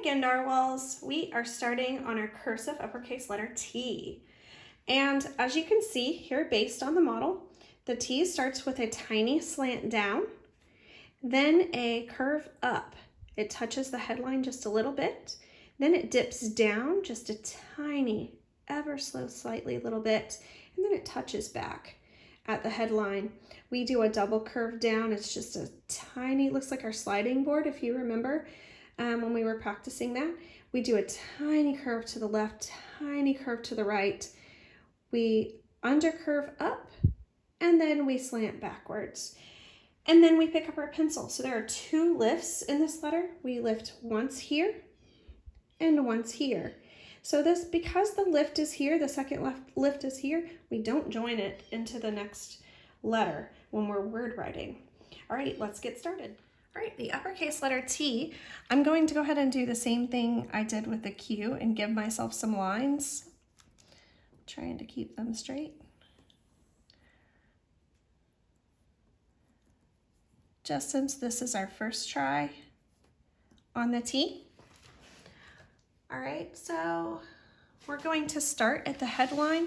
again, narwhals. We are starting on our cursive uppercase letter T. And as you can see here, based on the model, the T starts with a tiny slant down, then a curve up. It touches the headline just a little bit, then it dips down just a tiny, ever so slightly little bit, and then it touches back at the headline. We do a double curve down. It's just a tiny, looks like our sliding board, if you remember when we were practicing that. We do a tiny curve to the left, tiny curve to the right. We undercurve up, and then we slant backwards. And then we pick up our pencil. So there are two lifts in this letter. We lift once here and once here. So this, because the lift is here, the second lift is here, we don't join it into the next letter when we're word writing. All right, let's get started. All right, the uppercase letter T, I'm going to go ahead and do the same thing I did with the Q and give myself some lines, trying to keep them straight. Just since this is our first try on the T. All right, so we're going to start at the headline,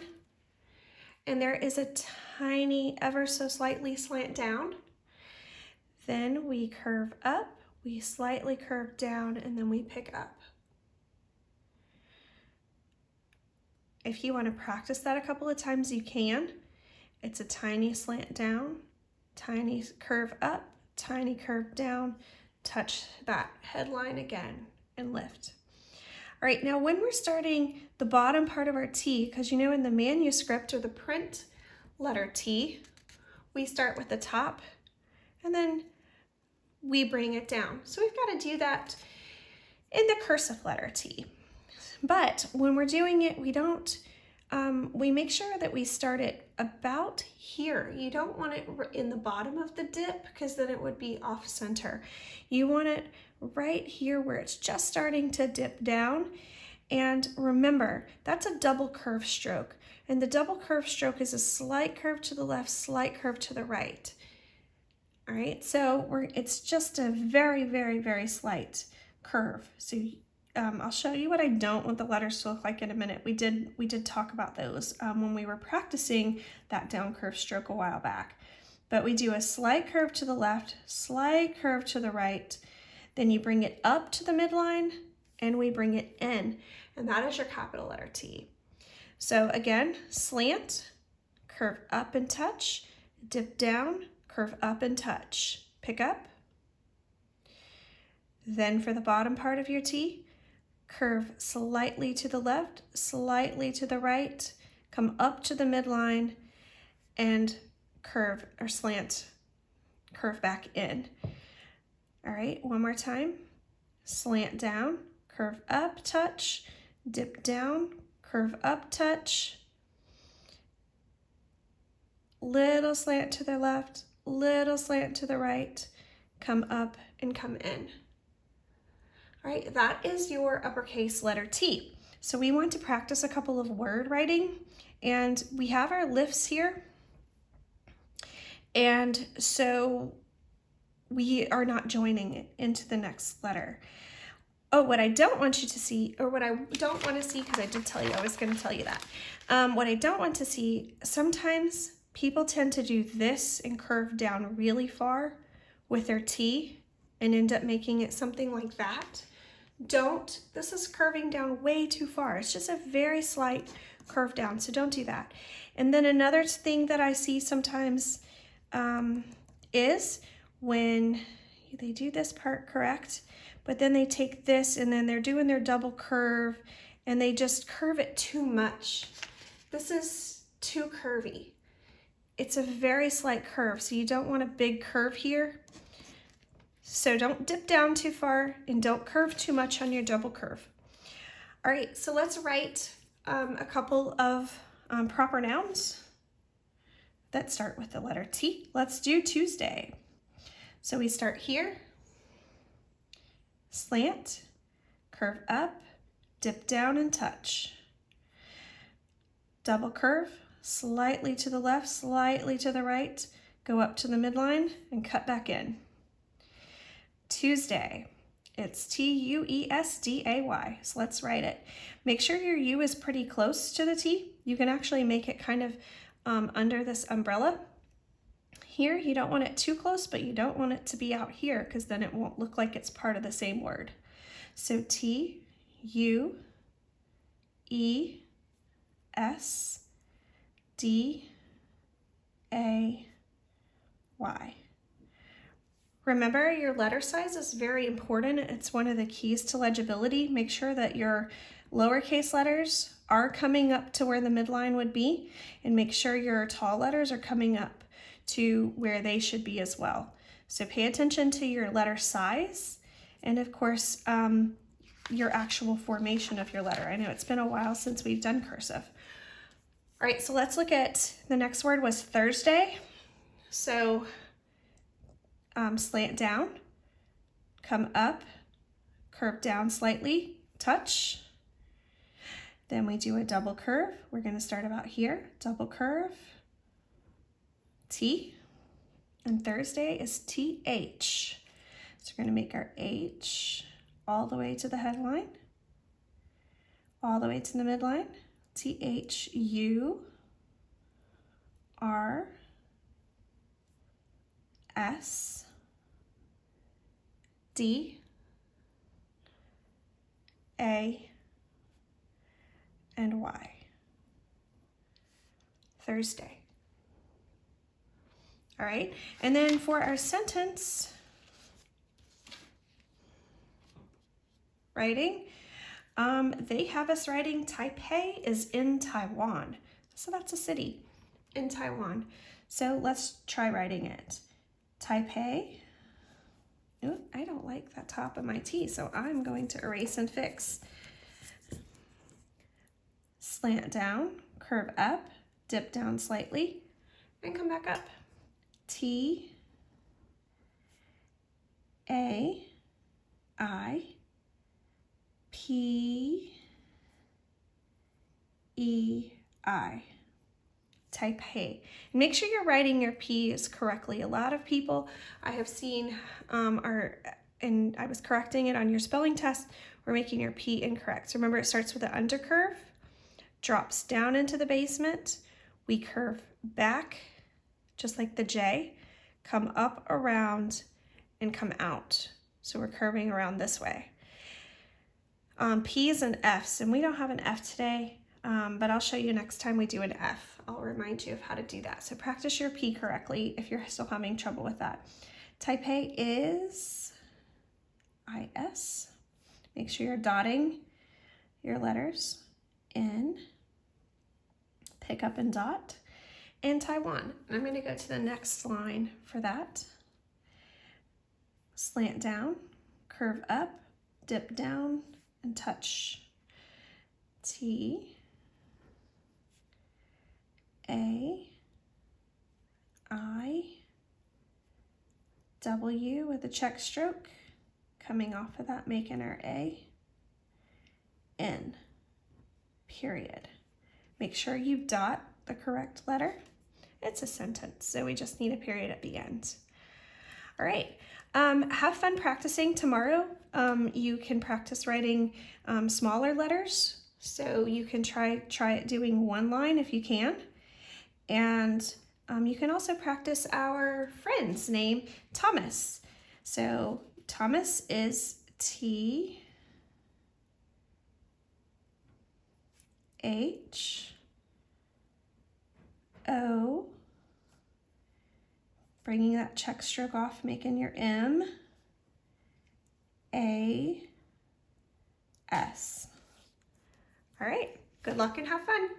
and there is a tiny, ever so slightly slant down. Then we curve up, we slightly curve down, and then we pick up. If you want to practice that a couple of times, you can. It's a tiny slant down, tiny curve up, tiny curve down, touch that headline again, and lift. All right, now when we're starting the bottom part of our T, because you know in the manuscript or the print letter T, we start with the top and then we bring it down. So we've got to do that in the cursive letter T. But when we're doing it, we don't, we make sure that we start it about here. You don't want it in the bottom of the dip because then it would be off center. You want it right here where it's just starting to dip down. And remember, that's a double curve stroke. And the double curve stroke is a slight curve to the left, slight curve to the right. All right, so it's just a very, very, very slight curve. So I'll show you what I don't want the letters to look like in a minute. We did talk about those when we were practicing that down curve stroke a while back. But we do a slight curve to the left, slight curve to the right, then you bring it up to the midline and we bring it in, and that is your capital letter T. So again, slant, curve up and touch, dip down, curve up and touch, pick up. Then for the bottom part of your T, curve slightly to the left, slightly to the right, come up to the midline, and curve or slant, curve back in. All right, one more time. Slant down, curve up, touch, dip down, curve up, touch, little slant to the left, little slant to the right, come up and come in. All right, that is your uppercase letter T. So we want to practice a couple of word writing, and we have our lifts here. And so we are not joining it into the next letter. Oh, what I don't want you to see, or what I don't want to see, because I did tell you, I was going to tell you that. What I don't want to see, sometimes people tend to do this and curve down really far with their T and end up making it something like that. Don't, this is curving down way too far. It's just a very slight curve down, so don't do that. And then another thing that I see sometimes is when they do this part correct, but then they take this and then they're doing their double curve and they just curve it too much. This is too curvy. It's a very slight curve, so you don't want a big curve here. So don't dip down too far and don't curve too much on your double curve. All right, so let's write a couple of proper nouns that start with the letter T. Let's do Tuesday. So we start here, slant, curve up, dip down and touch. Double curve, slightly to the left, slightly to the right, go up to the midline and cut back in. Tuesday, It's Tuesday. So let's write it. Make sure your U is pretty close to the T. You can actually make it kind of under this umbrella. Here, you don't want it too close, but you don't want it to be out here because then it won't look like it's part of the same word. So Tuesday. Remember, your letter size is very important. It's one of the keys to legibility. Make sure that your lowercase letters are coming up to where the midline would be, and make sure your tall letters are coming up to where they should be as well. So pay attention to your letter size, and of course, your actual formation of your letter. I know it's been a while since we've done cursive. All right, so let's look at the next word was Thursday. So slant down, come up, curve down slightly, touch. Then we do a double curve. We're going to start about here, double curve, T, and Thursday is TH. So we're going to make our H all the way to the headline, all the way to the midline, TURSDAY. Thursday. All right, and then for our sentence writing, they have us writing Taipei is in Taiwan. So that's a city in Taiwan. So let's try writing it. Taipei. Ooh, I don't like that top of my T, so I'm going to erase and fix. Slant down, curve up, dip down slightly, and come back up. TAIPEI. Taipei. Make sure you're writing your P's correctly. A lot of people I have seen and I was correcting it on your spelling test, we're making your P incorrect. So remember, it starts with an undercurve, drops down into the basement, we curve back, just like the J, come up around and come out. So we're curving around this way. P's and F's, and we don't have an F today, but I'll show you next time we do an F. I'll remind you of how to do that. So practice your P correctly if you're still having trouble with that. Taipei is IS. Make sure you're dotting your letters in, pick up and dot, and Taiwan. I'm going to go to the next line for that. Slant down, curve up, dip down, and touch. TAIW with a check stroke coming off of that, making our A, N, period. Make sure you dot the correct letter. It's a sentence, so we just need a period at the end. All right, have fun practicing tomorrow. You can practice writing smaller letters, so you can try it doing one line if you can. And you can also practice our friend's name, Thomas. So Thomas is THOMAS, bringing that check stroke off, making your M, A, S. All right, good luck and have fun.